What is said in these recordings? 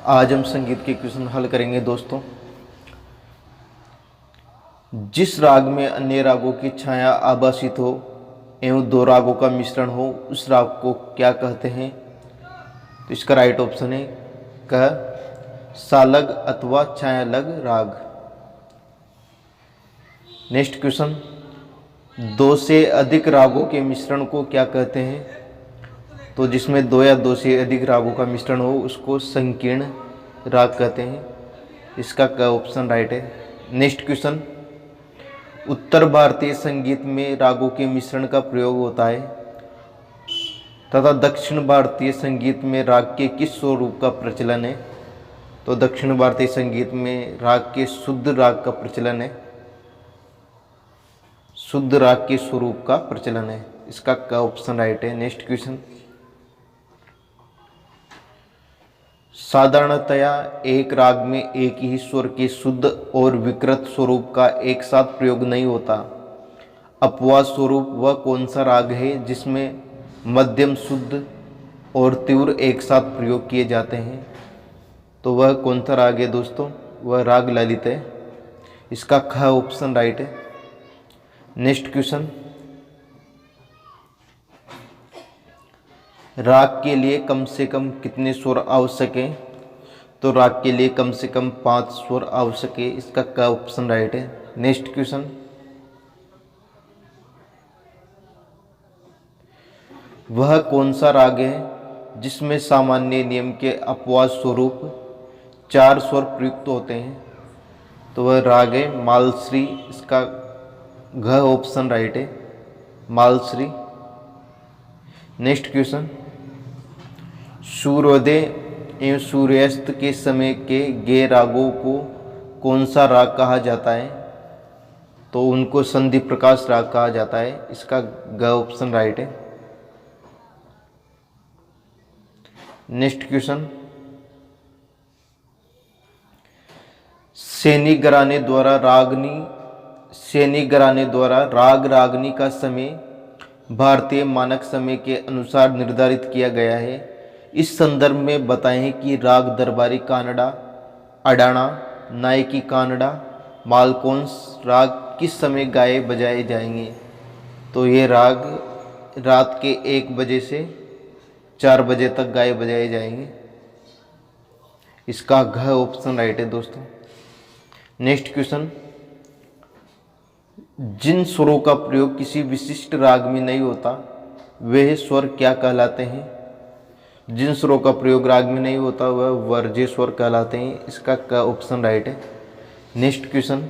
आज हम संगीत के क्वेश्चन हल करेंगे दोस्तों। जिस राग में अन्य रागों की छाया आभासित हो एवं दो रागों का मिश्रण हो उस राग को क्या कहते हैं? तो इसका राइट ऑप्शन है क सालग अथवा छायालग राग। नेक्स्ट क्वेश्चन, दो से अधिक रागों के मिश्रण को क्या कहते हैं? तो जिसमें दो या दो से अधिक रागों का मिश्रण हो उसको संकीर्ण राग कहते हैं। इसका क ऑप्शन राइट है। नेक्स्ट क्वेश्चन, उत्तर भारतीय संगीत में रागों के मिश्रण का प्रयोग होता है तथा दक्षिण भारतीय संगीत में राग के किस स्वरूप का प्रचलन है? तो दक्षिण भारतीय संगीत में राग के शुद्ध राग का प्रचलन है, शुद्ध राग के स्वरूप का प्रचलन है। इसका क ऑप्शन राइट है। नेक्स्ट क्वेश्चन, साधारणतया एक राग में एक ही स्वर के शुद्ध और विकृत स्वरूप का एक साथ प्रयोग नहीं होता। अपवाद स्वरूप वह कौन सा राग है जिसमें मध्यम शुद्ध और तीव्र एक साथ प्रयोग किए जाते हैं? तो वह कौन सा राग है दोस्तों? वह राग ललित है। इसका ख ऑप्शन राइट है। नेक्स्ट क्वेश्चन, राग के लिए कम से कम कितने स्वर आवश्यक हैं? तो राग के लिए कम से कम 5 स्वर आवश्यक है। इसका क ऑप्शन राइट है। नेक्स्ट क्वेश्चन, वह कौन सा राग है जिसमें सामान्य नियम के अपवाद स्वरूप 4 स्वर प्रयुक्त होते हैं? तो वह राग है मालश्री। इसका घ ऑप्शन राइट है, मालश्री। नेक्स्ट क्वेश्चन, सूर्योदय एवं सूर्यास्त के समय के गे रागों को कौन सा राग कहा जाता है? तो उनको संधि प्रकाश राग कहा जाता है। इसका ग ऑप्शन राइट है। नेक्स्ट क्वेश्चन, सैनी घराने द्वारा राग रागनी का समय भारतीय मानक समय के अनुसार निर्धारित किया गया है। इस संदर्भ में बताएं कि राग दरबारी कानड़ा, अडाना, नायकी कानड़ा, मालकोंस राग किस समय गाए बजाए जाएंगे? तो ये राग रात के 1 बजे से 4 बजे तक गाए बजाए जाएंगे। इसका घ ऑप्शन राइट है दोस्तों। नेक्स्ट क्वेश्चन, जिन स्वरों का प्रयोग किसी विशिष्ट राग में नहीं होता वे स्वर क्या कहलाते हैं? जिन स्वरों का प्रयोग राग में नहीं होता वह वर्ज्य स्वर कहलाते हैं। इसका क ऑप्शन राइट है। नेक्स्ट क्वेश्चन,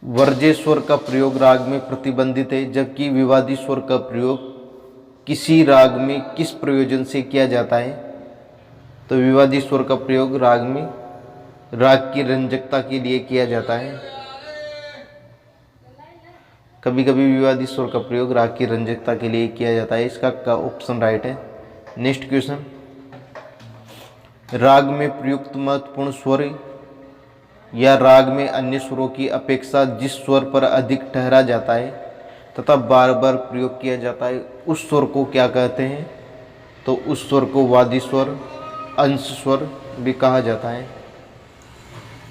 वर्ज्य स्वर का प्रयोग राग में प्रतिबंधित है जबकि विवादी स्वर का प्रयोग किसी राग में किस प्रयोजन से किया जाता है? तो विवादी स्वर का प्रयोग राग में राग की रंजकता के लिए किया जाता है। कभी कभी विवादी स्वर का प्रयोग राग की रंजकता के लिए किया जाता है। इसका का ऑप्शन राइट है। नेक्स्ट क्वेश्चन, राग में प्रयुक्त महत्वपूर्ण स्वर या राग में अन्य स्वरों की अपेक्षा जिस स्वर पर अधिक ठहरा जाता है तथा बार बार प्रयोग किया जाता है उस स्वर को क्या कहते हैं? तो उस स्वर को वादी स्वर, अंश स्वर भी कहा जाता है।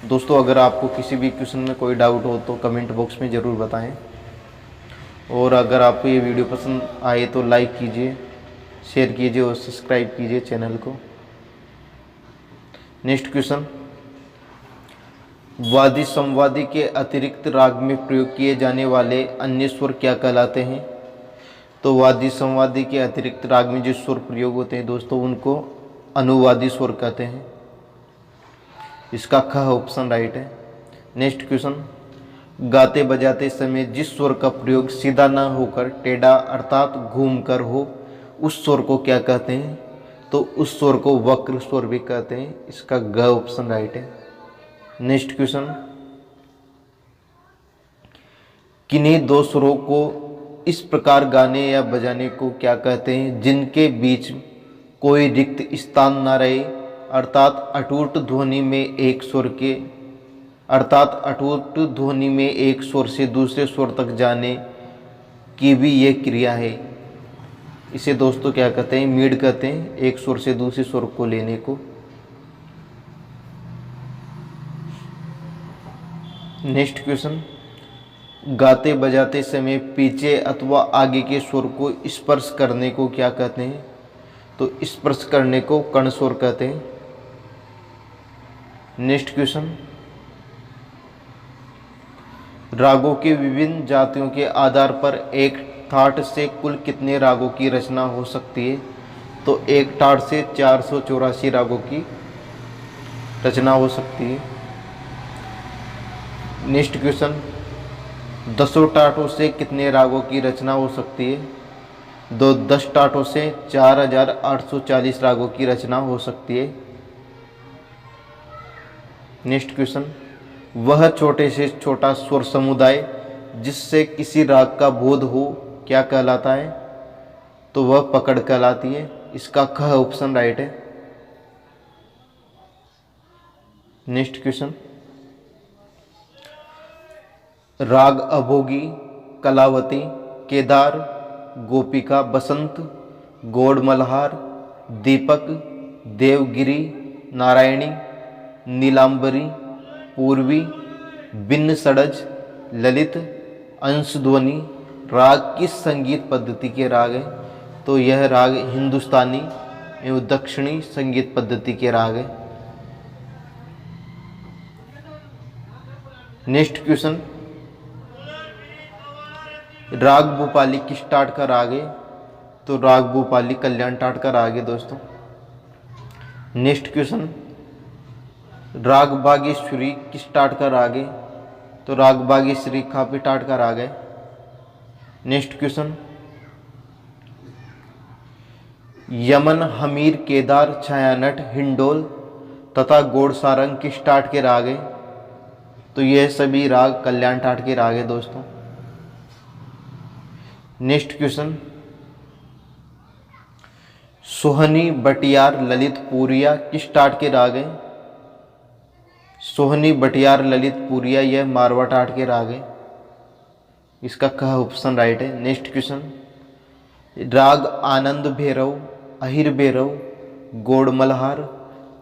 दोस्तों, अगर आपको किसी भी क्वेश्चन में कोई डाउट हो तो कमेंट बॉक्स में ज़रूर बताएं और अगर आपको ये वीडियो पसंद आए तो लाइक कीजिए, शेयर कीजिए और सब्सक्राइब कीजिए चैनल को। नेक्स्ट क्वेश्चन, वादी संवादी के अतिरिक्त राग में प्रयोग किए जाने वाले अन्य स्वर क्या कहलाते हैं? तो वादी संवादी के अतिरिक्त राग में जो स्वर प्रयोग होते हैं दोस्तों उनको अनुवादी स्वर कहते हैं। इसका ख ऑप्शन राइट है। नेक्स्ट क्वेश्चन, गाते बजाते समय जिस स्वर का प्रयोग सीधा न होकर टेढ़ा अर्थात घूम कर हो उस स्वर को क्या कहते हैं? तो उस स्वर को वक्र स्वर भी कहते हैं। इसका ग ऑप्शन राइट है। नेक्स्ट क्वेश्चन, किन्हीं दो स्वरों को इस प्रकार गाने या बजाने को क्या कहते हैं जिनके बीच कोई रिक्त स्थान न रहे अर्थात अटूट ध्वनि में एक स्वर से दूसरे स्वर तक जाने की भी यह क्रिया है? इसे दोस्तों क्या कहते हैं, मीड कहते हैं, एक सुर से दूसरी सुर को लेने को। नेक्स्ट क्वेश्चन, गाते बजाते समय पीछे अथवा आगे के सुर को स्पर्श करने को क्या कहते हैं? तो स्पर्श करने को कर्ण स्वर कहते हैं। नेक्स्ट क्वेश्चन, रागों के विभिन्न जातियों के आधार पर एक ठाट से कुल कितने रागों की रचना हो सकती है? तो एक ठाट से 484 रागों की रचना हो सकती है। नेक्स्ट क्वेश्चन, 10 टाटों से कितने रागों की रचना हो सकती है? 10 टाटों से 4840 रागों की रचना हो सकती है। नेक्स्ट क्वेश्चन, वह छोटे से छोटा स्वर समुदाय जिससे किसी राग का बोध हो क्या कहलाता है? तो वह पकड़ कहलाती है। इसका ख ऑप्शन राइट है। नेक्स्ट क्वेश्चन, राग अभोगी, कलावती, केदार, गोपिका, बसंत, गौड़ मल्हार, दीपक, देवगिरी, नारायणी, नीलांबरी, पूर्वी, भिन्न षडज, ललित, अंशध्वनि राग किस संगीत पद्धति के राग हैं? तो यह राग हिंदुस्तानी एवं दक्षिणी संगीत पद्धति के राग है। नेक्स्ट क्वेश्चन, राग भूपाली किस टाट का राग है? तो राग भूपाली कल्याण टाट का राग है दोस्तों। नेक्स्ट क्वेश्चन, राग बागेश्वरी किस टाट का राग है? तो राग बागेश्वरी खापी टाट का राग है। नेक्स्ट क्वेश्चन, यमन, हमीर, केदार, छायानट, हिंडोल तथा गौड़ सारंग किस टाट के राग है? तो यह सभी राग कल्याण टाट के राग है दोस्तों। नेक्स्ट क्वेश्चन, सोहनी, बटियार, ललित, पूरिया किस टाट के राग है? सोहनी, बटियार, ललित, पूरिया यह मारवा टाट के राग है। इसका ख ऑप्शन राइट है। नेक्स्ट क्वेश्चन, राग आनंद भैरव, अहिर भैरव, गौड़ मल्हार,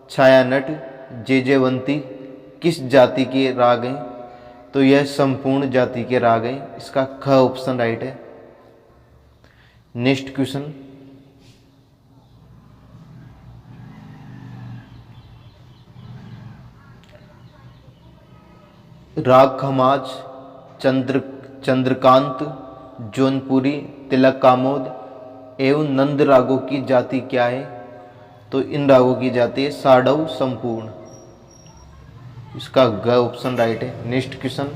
छायानट, जेजेवंती किस जाति के राग हैं? तो यह संपूर्ण जाति के राग हैं। इसका ख ऑप्शन राइट है। नेक्स्ट क्वेश्चन, राग खमाज, चंद्रकांत, जौनपुरी, तिलक कामोद एवं नंद रागों की जाति क्या है? तो इन रागों की जाति है साडव संपूर्ण। इसका ग ऑप्शन राइट है। नेक्स्ट क्वेश्चन,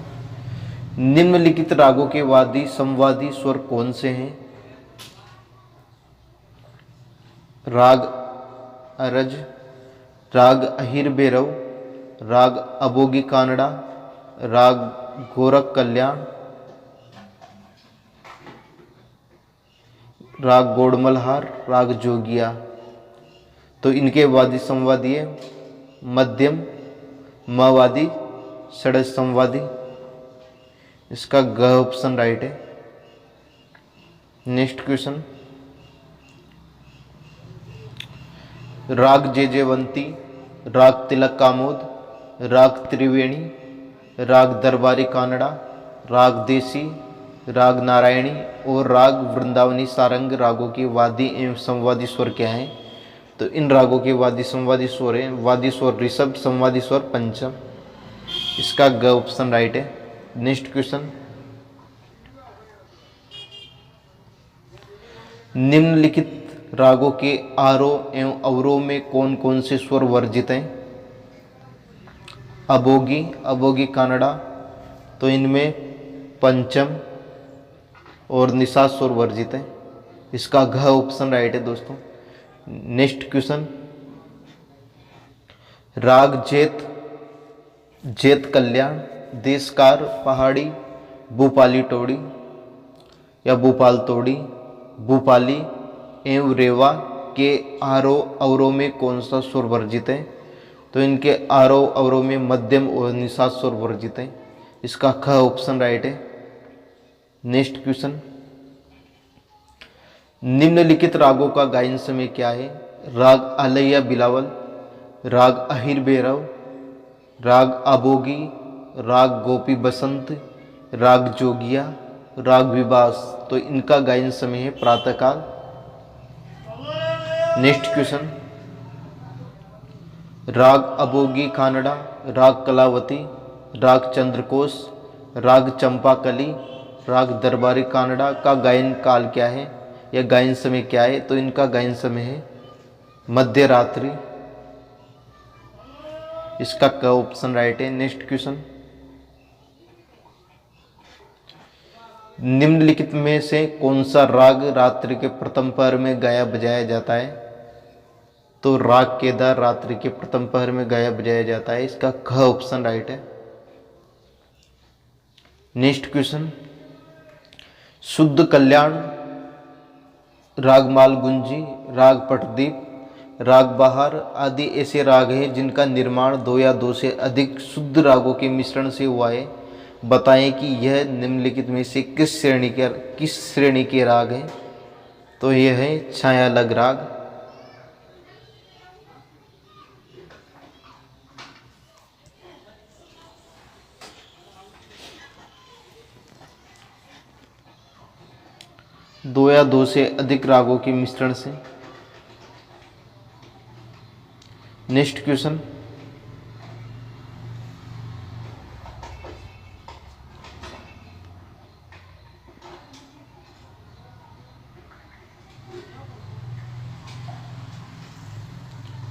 निम्नलिखित रागों के वादी संवादी स्वर कौन से हैं? राग अरज, राग अहिर भैरव, राग अबोगी कानड़ा, राग गोरख कल्याण, राग गौड़ मल्हार, राग जोगिया। तो इनके वादी संवादी है मध्यम, मवादी, षडज संवादी। इसका ग ऑप्शन राइट है। नेक्स्ट क्वेश्चन, राग जेजेवंती, राग तिलक कामोद, राग त्रिवेणी, राग दरबारी कानड़ा, राग देसी, राग नारायणी और राग वृंदावनी सारंग रागों के वादी एवं संवादी स्वर क्या हैं? तो इन रागों के वादी संवादी स्वर हैं वादी स्वर ऋषभ, संवादी स्वर पंचम। इसका ग ऑप्शन राइट है। नेक्स्ट क्वेश्चन, निम्नलिखित रागों के आरोह एवं अवरोह में कौन कौन से स्वर वर्जित हैं? अबोगी, अबोगी कानड़ा, तो इनमें पंचम और निषाद स्वर वर्जित है। इसका घ ऑप्शन राइट है दोस्तों। नेक्स्ट क्वेश्चन, राग जेत, जेत कल्याण, देशकार, पहाड़ी, भूपाली टोड़ी या भूपाल तोड़ी, भूपाली एवं रेवा के आरोह अवरोह में कौन सा स्वर वर्जित है? तो इनके आरोह अवरोह में मध्यम और निषाद स्वर वर्जित है। इसका ख ऑप्शन राइट है। नेक्स्ट क्वेश्चन, निम्नलिखित रागों का गायन समय क्या है? राग आलैया बिलावल, राग अहिर भैरव, राग आबोगी, राग गोपी बसंत, राग जोगिया, राग विबास। तो इनका गायन समय है प्रातःकाल। नेक्स्ट क्वेश्चन, राग अबोगी कानड़ा, राग कलावती, राग चंद्रकोश, राग चंपाकली, राग दरबारी कानड़ा का गायन काल क्या है या गायन समय क्या है? तो इनका गायन समय है मध्य रात्रि। इसका क ऑप्शन राइट है। नेक्स्ट क्वेश्चन, निम्नलिखित में से कौन सा राग रात्रि के प्रथम पहर में गाया बजाया जाता है? तो राग केदार रात्रि के प्रथम पहर में गाया बजाया जाता है। इसका ख ऑप्शन राइट है। नेक्स्ट क्वेश्चन, शुद्ध कल्याण, राग मालगुंजी, राग पटदीप, राग बहार आदि ऐसे राग हैं जिनका निर्माण दो या दो से अधिक शुद्ध रागों के मिश्रण से हुआ है। बताएं कि यह निम्नलिखित में से किस श्रेणी के राग हैं? तो यह है छायालग राग। दो या दो से अधिक रागों के मिश्रण से। Next question,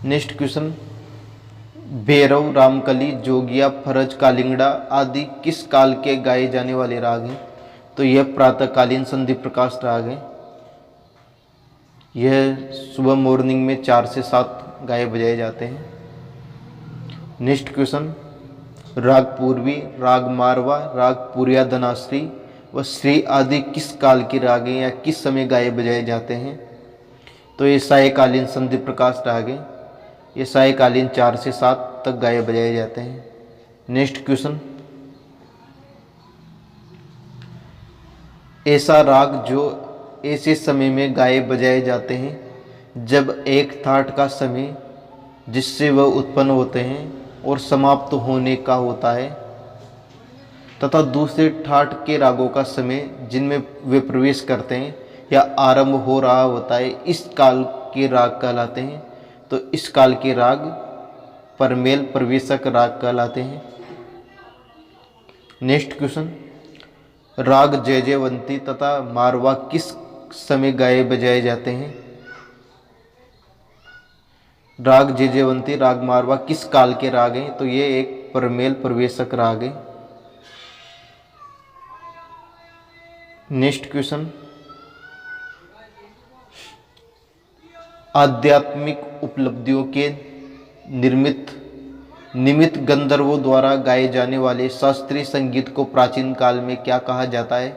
next question, Bhairav, Ramkali, Jogiya, Paraj, Kalingda आदि किस काल के गाए जाने वाले राग हैं? तो यह प्रातःकालीन संधि प्रकाश राग है। यह सुबह मॉर्निंग में 4 से 7 गाए बजाए जाते हैं। नेक्स्ट क्वेश्चन, राग पूर्वी, राग मारवा, राग पुरिया धनाश्री व श्री आदि किस काल के राग हैं या किस समय गाए बजाए जाते हैं? तो ये सायकालीन संधि प्रकाश राग है। ये सायकालीन 4 से 7 तक गाए बजाए जाते हैं। नेक्स्ट क्वेश्चन, ऐसा राग जो ऐसे समय में गाए बजाए जाते हैं जब एक ठाट का समय जिससे वह उत्पन्न होते हैं और समाप्त होने का होता है तथा दूसरे ठाट के रागों का समय जिनमें वे प्रवेश करते हैं या आरंभ हो रहा होता है, इस काल के राग कहलाते हैं। तो इस काल के राग परमेल प्रवेशक राग कहलाते हैं। नेक्स्ट क्वेश्चन, राग जयजयवंती तथा मारवा किस समय गाए बजाए जाते हैं? राग जयजयवंती, राग मारवा किस काल के राग हैं? तो ये एक परमेल प्रवेशक राग है। नेक्स्ट क्वेश्चन, आध्यात्मिक उपलब्धियों के निमित्त गंधर्वों द्वारा गाए जाने वाले शास्त्रीय संगीत को प्राचीन काल में क्या कहा जाता है?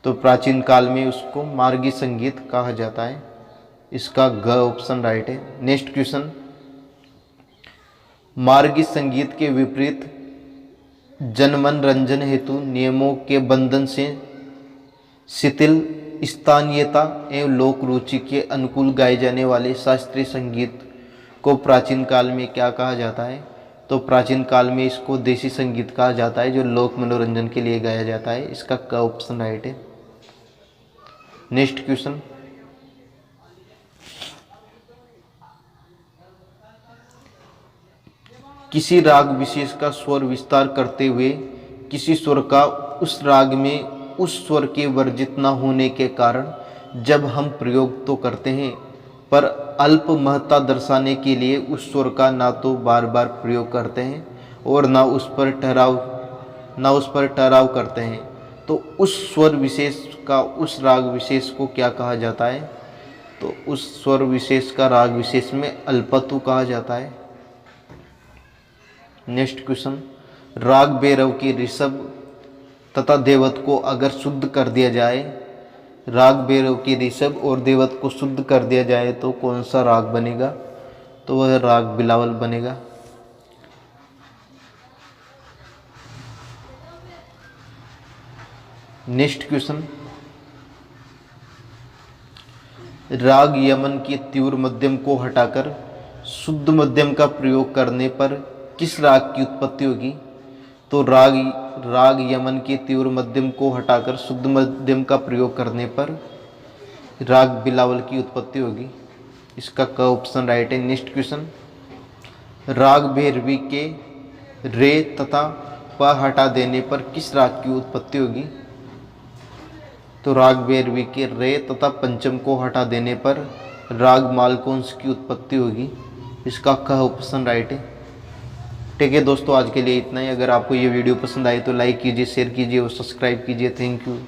तो प्राचीन काल में उसको मार्गी संगीत कहा जाता है। इसका ग ऑप्शन राइट है। नेक्स्ट क्वेश्चन, मार्गी संगीत के विपरीत जनमनोरंजन हेतु नियमों के बंधन से शिथिल, स्थानीयता एवं लोक रुचि के अनुकूल गाए जाने वाले शास्त्रीय संगीत को प्राचीन काल में क्या कहा जाता है? तो प्राचीन काल में इसको देसी संगीत कहा जाता है जो लोक मनोरंजन के लिए गाया जाता है। इसका क ऑप्शन राइट है। नेक्स्ट क्वेश्चन, किसी राग विशेष का स्वर विस्तार करते हुए किसी स्वर का उस राग में उस स्वर के वर्जित न होने के कारण जब हम प्रयोग तो करते हैं पर अल्प महत्ता दर्शाने के लिए उस स्वर का ना तो बार बार प्रयोग करते हैं और ना उस पर ठहराव करते हैं, तो उस स्वर विशेष का उस राग विशेष को क्या कहा जाता है? तो उस स्वर विशेष का राग विशेष में अल्पत्व कहा जाता है। नेक्स्ट क्वेश्चन, राग भैरव की ऋषभ तथा देवत को अगर शुद्ध कर दिया जाए, राग भैरव की ऋषभ और देवत को शुद्ध कर दिया जाए तो कौन सा राग बनेगा? तो वह राग बिलावल बनेगा। नेक्स्ट क्वेश्चन, राग यमन के तीव्र मध्यम को हटाकर शुद्ध मध्यम का प्रयोग करने पर किस राग की उत्पत्ति होगी? तो राग यमन के तीव्र मध्यम को हटाकर शुद्ध मध्यम का प्रयोग करने पर राग बिलावल की उत्पत्ति होगी। इसका क ऑप्शन राइट है। नेक्स्ट क्वेश्चन, राग भैरवी के रे तथा प हटा देने पर किस राग की उत्पत्ति होगी? तो राग भैरवी के रे तथा पंचम को हटा देने पर राग मालकोंस की उत्पत्ति होगी। इसका क ऑप्शन राइट है। ठीक है दोस्तों, आज के लिए इतना ही। अगर आपको ये वीडियो पसंद आए तो लाइक कीजिए, शेयर कीजिए और सब्सक्राइब कीजिए। Thank you.